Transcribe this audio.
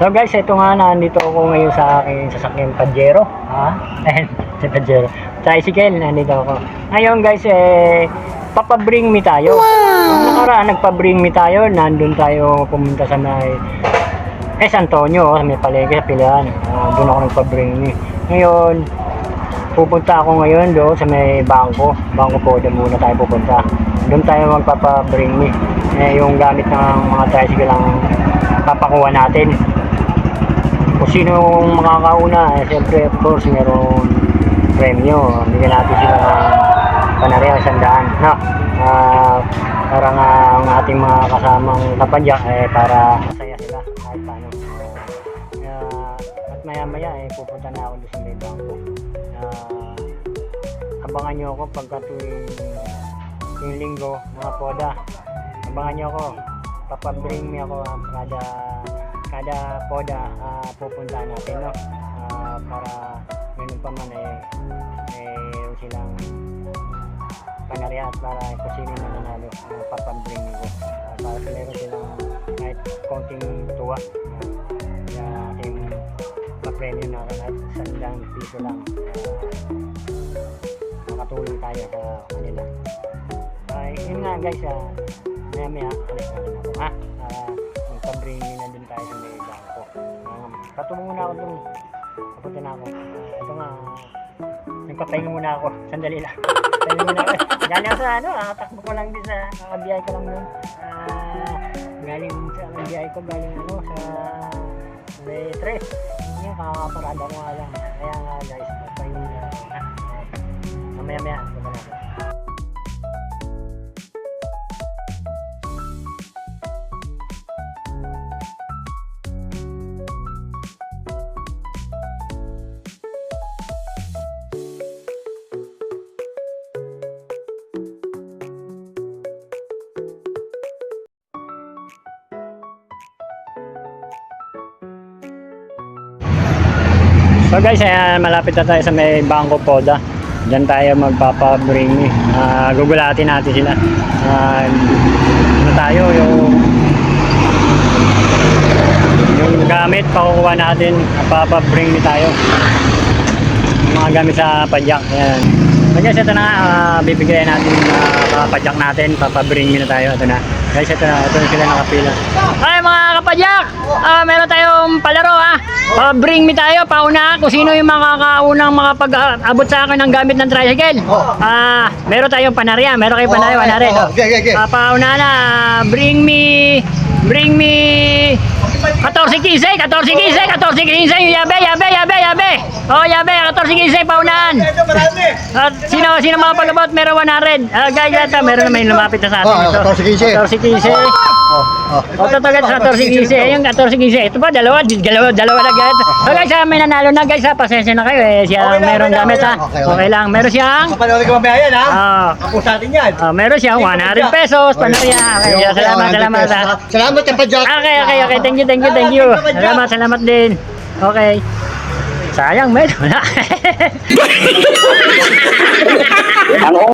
So guys, ito nga, nandito ako ngayon sa aking sasakyan Pajero. Si Pajero. Tricycle, nandito ako. Ngayon guys, papabring me tayo. Nung nakaraan, nagpabring me tayo. Nandun tayo pumunta sa may San Antonio, sa may palengke sa Pilan. Doon ako nagpabring me. Ngayon, pupunta ako ngayon doon sa may bangko. Bangko po, doon muna tayo pupunta. Doon tayo magpapabring me. Yung gamit ng mga tricycle ang papakuha natin. Kung sino makakauna, siyempre of course mayroong premyo. Bigyan natin sila ng panariya, 100, no? Para nga ang ating mga kasamang kapadyak para masaya sila kahit paano. At maya maya pupunta na ako doon sa may bangko. Abangan nyo ako pagka tuwing linggo, mga poda. Abangan nyo ako, papabring me ako kada poda pupunta natin, no? Para ganun pa man mayroon silang panariya at para kung sino na nanalo papabring me ko para sa meron silang kahit konting tuwa kaya ating ma-premyo na kahit 100 piso lang makatulong tayo sa kanila. Yun nga guys, maya maya alis natin ako magpabring me na dun tayo sa may bangko. Patungo muna ako dun, papunta na ako. Ito nga, nagpapahinga muna ako, sandali lang. Pahinga muna ako. Galing ako sa takbo ko lang din sa kakabiyay ko lang dun. Galing sa kakabiyay ko, galing sa may 3. Yan, kakaparada ko nga lang. Kaya nga guys, pahinga muna ako. Mamaya maya, punta na ako. So guys, malapit na tayo sa may Bangko Poda. Diyan tayo magpapabring me. Gugulatin natin sila. Ano tayo, yung gamit, pakukuha natin. Papabring me tayo. Yung mga gamit sa padyak. Ayan. So guys, ito na bibigyan natin padyak natin. Papabring me na tayo. Ito na. Guys, ito na sila nakapila. Ay mga kapadyak! Meron tayong palaro bring me tayo, pauna kung sino yung makakaunang makapag-abot sa akin ng gamit ng tricycle. Meron tayong panarya, meron kayong panarya, panarya. Pauna na, bring me 14-15, yabe. Oh, yabe, 14-15, paunahan. At sino makapag-abot, meron 100. Guys, ito, meron naman yung lumapit na sa atin. 14-15. Ito guys, 14-15. Yung 14-15. Ito pa, dalawa na guys. So guys, may nanalo na guys. Pasensya na kayo. Siya meron gamit Okay lang. Meron siyang kapanood ka mamaya yan Ako sa atin yan. Meron siyang 100 pesos. Panarya. Salamat. Salamat yung padyak. Okay. Thank you. Salamat din. Okay. Sayang, meron na.